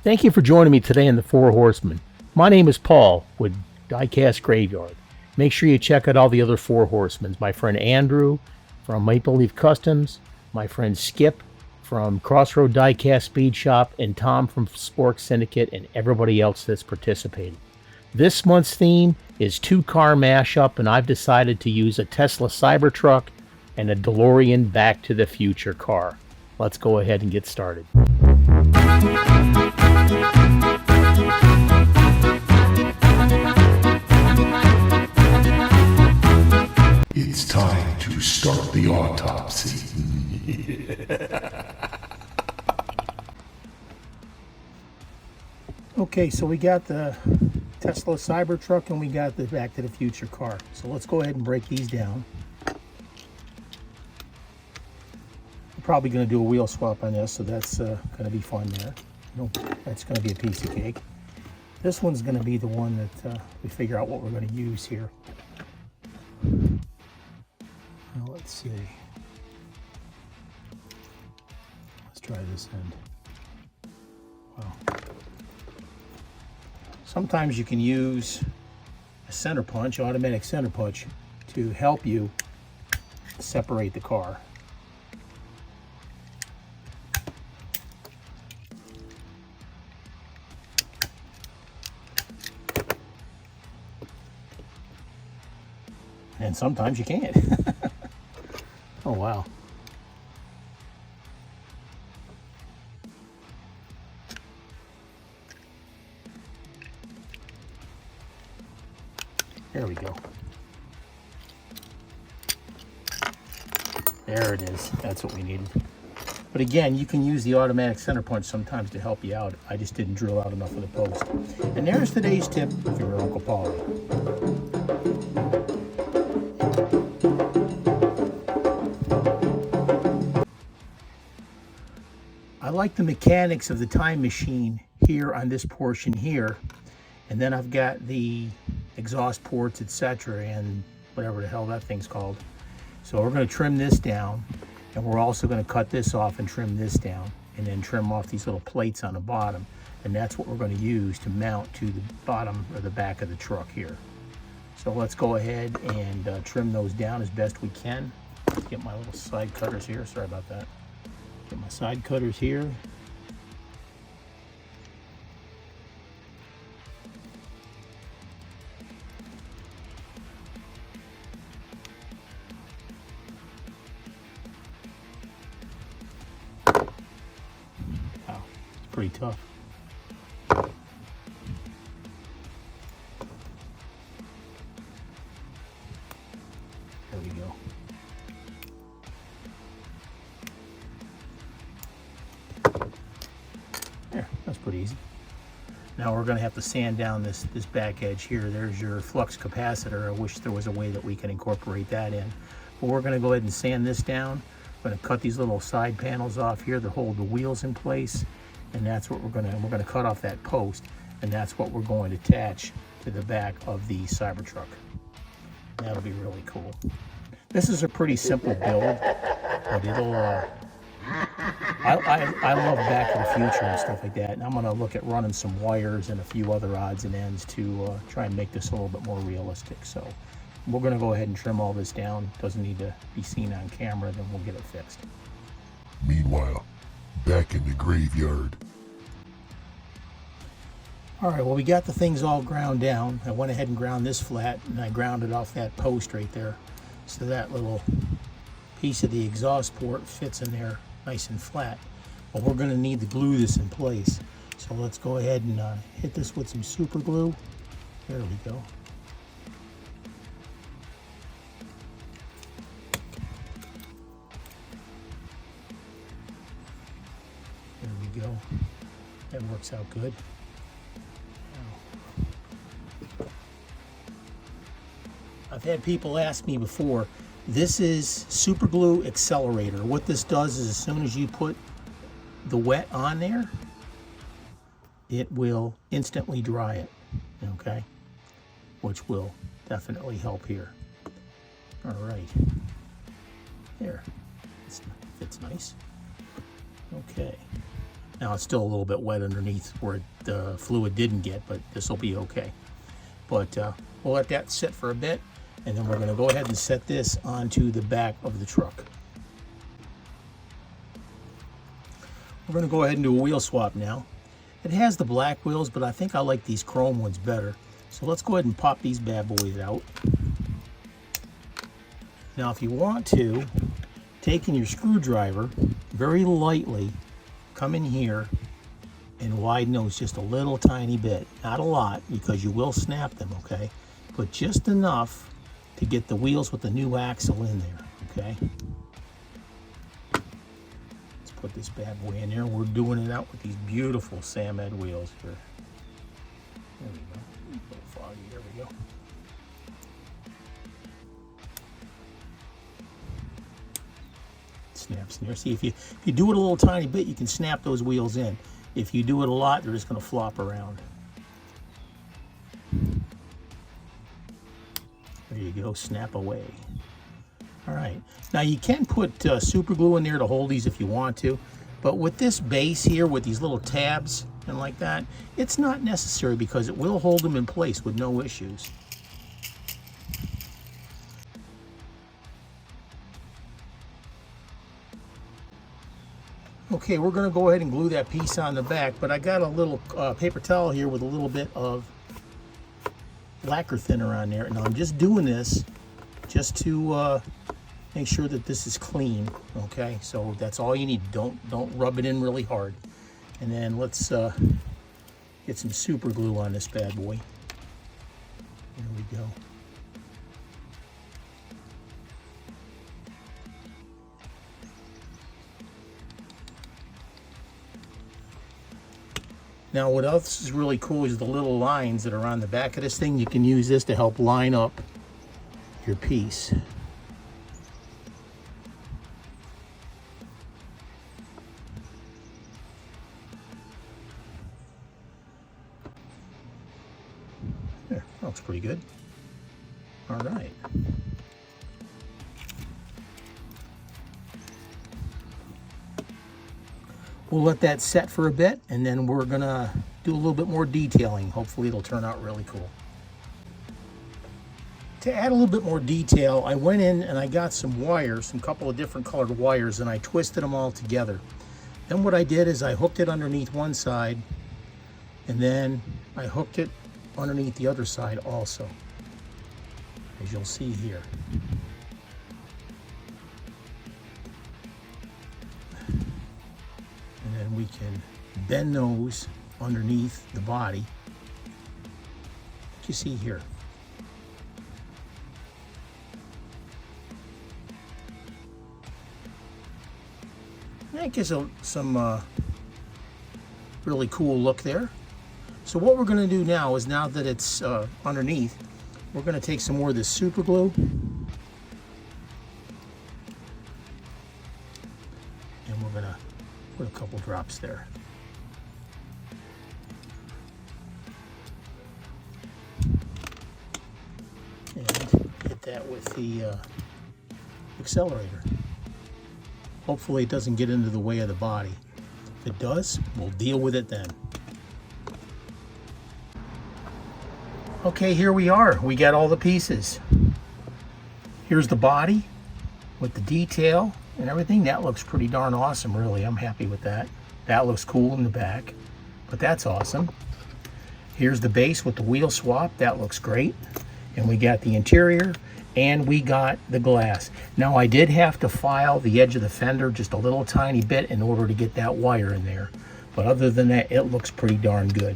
Thank you for joining me today in the Four Horsemen. My name is Paul with Diecast Graveyard. Make sure you check out all the other Four Horsemen. My friend Andrew from Maple Leaf Customs, my friend Skip from Crossroad Diecast Speed Shop, and Tom from Spork Syndicate, and everybody else that's participated. This month's theme is two-car mashup, and I've decided to use a Tesla Cybertruck and a DeLorean Back to the Future car. Let's go ahead and get started. It's time to start the autopsy. Okay, so we got the Tesla Cybertruck and we got the Back to the Future car. So let's go ahead and break these down. We're probably going to do a wheel swap on this, so that's going to be fun there. That's going to be a piece of cake. This one's going to be the one that we figure out what we're going to use here. Now let's see. Let's try this end. Wow. Sometimes you can use a center punch, automatic center punch, to help you separate the car. And sometimes you can't. Oh, wow. There we go. There it is. That's what we needed. But again, you can use the automatic center punch sometimes to help you out. I just didn't drill out enough of the post. And there's today's tip for your Uncle Paulie. I like the mechanics of the time machine here on this portion here, and then I've got the exhaust ports, etc., and whatever the hell that thing's called. So we're going to trim this down, and we're also going to cut this off and trim this down, and then trim off these little plates on the bottom, and that's what we're going to use to mount to the bottom or the back of the truck here. So let's go ahead and trim those down as best we can. Let's get my little side cutters here. Sorry about that. Get my side cutters here. Wow, it's pretty tough. There we go. There, that's pretty easy. Now we're going to have to sand down this back edge here. There's your flux capacitor. I wish there was a way that we can incorporate that in. But we're going to go ahead and sand this down. We're going to cut these little side panels off here to hold the wheels in place. And that's what we're going to cut off that post. And that's what we're going to attach to the back of the Cybertruck. That'll be really cool. This is a pretty simple build, but it'll... I love Back to the Future and stuff like that, and I'm going to look at running some wires and a few other odds and ends to try and make this a little bit more realistic. So we're going to go ahead and trim all this down. Doesn't need to be seen on camera, then we'll get it fixed. Meanwhile, back in the graveyard. All right, well, we got the things all ground down. I went ahead and ground this flat, and I grounded off that post right there. So that little piece of the exhaust port fits in there nice and flat. But we're going to need to glue this in place. So let's go ahead and hit this with some super glue. There we go. There we go. That works out good. I've had people ask me before, this is super glue accelerator. What this does is as soon as you put the wet on there, it will instantly dry it, okay? Which will definitely help here. All right, there, it fits nice. Okay, Now it's still a little bit wet underneath where the fluid didn't get, but this will be okay. But we'll let that sit for a bit, and then we're going to go ahead and set this onto the back of the truck. We're going to go ahead and do a wheel swap now. It has the black wheels, but I think I like these chrome ones better. So let's go ahead and pop these bad boys out. Now if you want to, taking your screwdriver, very lightly, come in here and widen those just a little tiny bit. Not a lot, because you will snap them, okay? But just enough to get the wheels with the new axle in there, okay? Let's put this bad boy in there. We're doing it out with these beautiful Samed wheels here. There we go. A little foggy, there we go. Snaps in there. See, if you do it a little tiny bit, you can snap those wheels in. If you do it a lot, they're just going to flop around. There you go, snap away. All right, now you can put super glue in there to hold these if you want to, but with this base here with these little tabs and like that, it's not necessary because it will hold them in place with no issues. Okay, we're going to go ahead and glue that piece on the back, but I got a little paper towel here with a little bit of lacquer thinner on there, and I'm just doing this just to make sure that this is clean. Okay, so that's all you need. Don't rub it in really hard. And then let's get some super glue on this bad boy. There we go. Now what else is really cool is the little lines that are on the back of this thing. You can use this to help line up your piece. There, that looks pretty good. All right. We'll let that set for a bit, and then we're gonna do a little bit more detailing. Hopefully it'll turn out really cool. To add a little bit more detail, I went in and I got some wires, some couple of different colored wires, and I twisted them all together. Then what I did is I hooked it underneath one side, and then I hooked it underneath the other side also, as you'll see here. And then we can bend those underneath the body, like you see here. That gives some really cool look there. So what we're going to do now is, now that it's underneath, we're going to take some more of this super glue and we're going to put a couple drops there. And hit that with the accelerator. Hopefully it doesn't get into the way of the body. If it does, we'll deal with it then. Okay, here we are. We got all the pieces. Here's the body with the detail and everything. That looks pretty darn awesome, really. I'm happy with that. That looks cool in the back, but that's awesome. Here's the base with the wheel swap. That looks great. And we got the interior, and we got the glass. Now I did have to file the edge of the fender just a little tiny bit in order to get that wire in there. But other than that, it looks pretty darn good.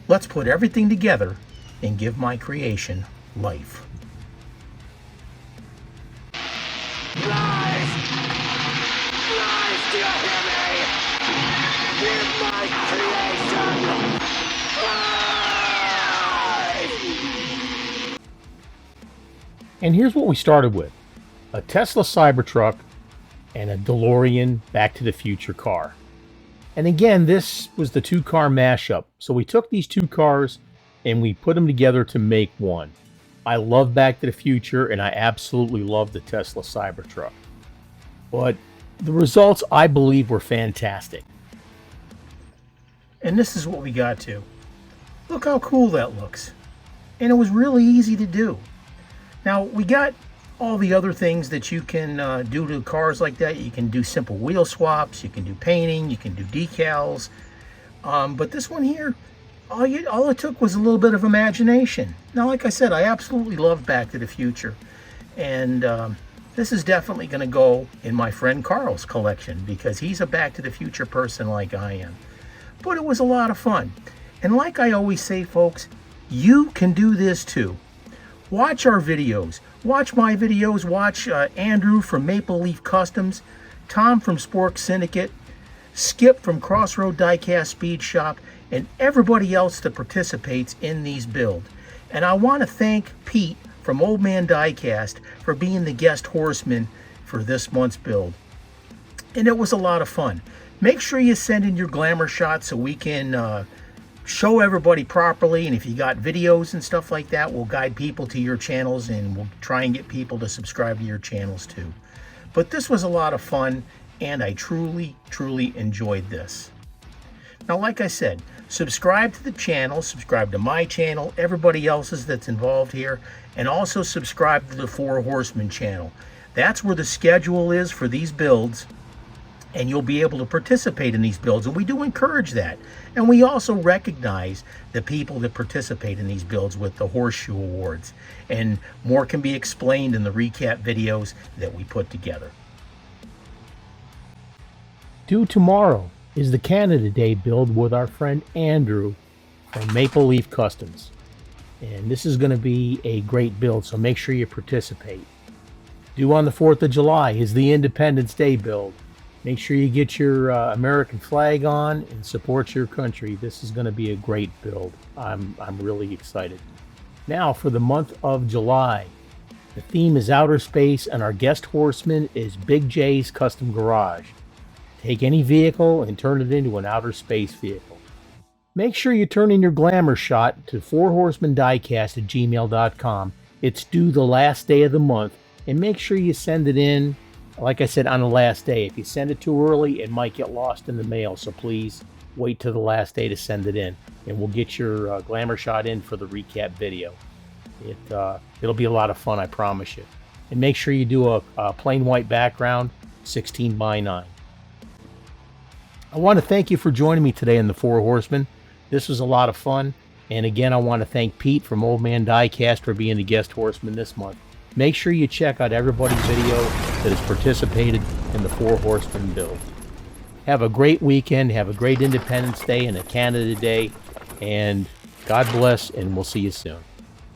Let's put everything together and give my creation life. Life! Life, do you hear me? Give my creation life! And here's what we started with: a Tesla Cybertruck and a DeLorean Back to the Future car. And again, this was the two-car mashup. So we took these two cars and we put them together to make one. I love Back to the Future, and I absolutely love the Tesla Cybertruck. But the results, I believe, were fantastic. And this is what we got to. Look how cool that looks. And it was really easy to do. Now, we got all the other things that you can do to cars like that. You can do simple wheel swaps, you can do painting, you can do decals. But this one here, all it took was a little bit of imagination. Now, like I said, I absolutely love Back to the Future. And this is definitely going to go in my friend Carl's collection because he's a Back to the Future person like I am. But it was a lot of fun. And like I always say, folks, you can do this too. Watch our videos. Watch my videos. Watch Andrew from Maple Leaf Customs, Tom from Spork Syndicate, Skip from Crossroad Diecast Speed Shop, and everybody else that participates in these builds. And I want to thank Pete from Old Man Diecast for being the guest horseman for this month's build. And it was a lot of fun. Make sure you send in your glamour shots so we can show everybody properly. And if you got videos and stuff like that, we'll guide people to your channels and we'll try and get people to subscribe to your channels too. But this was a lot of fun and I truly enjoyed this. Now, like I said, subscribe to the channel, subscribe to my channel, everybody else's that's involved here, and also subscribe to the Four Horsemen channel. That's where the schedule is for these builds, and you'll be able to participate in these builds, and we do encourage that. And we also recognize the people that participate in these builds with the Horseshoe Awards, and more can be explained in the recap videos that we put together. Due tomorrow is the Canada Day build with our friend Andrew from Maple Leaf Customs. And this is going to be a great build, so make sure you participate. Due on the 4th of July is the Independence Day build. Make sure you get your American flag on and support your country. This is going to be a great build. I'm really excited. Now for the month of July. The theme is outer space and our guest horseman is Big J's Custom Garage. Take any vehicle and turn it into an outer space vehicle. Make sure you turn in your glamour shot to 4horsemendiecast@gmail.com. It's due the last day of the month, and make sure you send it in, like I said, on the last day. If you send it too early, it might get lost in the mail, so please wait till the last day to send it in, and we'll get your glamour shot in for the recap video. It'll be a lot of fun, I promise you. And make sure you do a plain white background, 16:9. I want to thank you for joining me today in the Four Horsemen. This was a lot of fun. And again, I want to thank Pete from Old Man Diecast for being the guest horseman this month. Make sure you check out everybody's video that has participated in the Four Horsemen build. Have a great weekend. Have a great Independence Day and a Canada Day. And God bless, and we'll see you soon.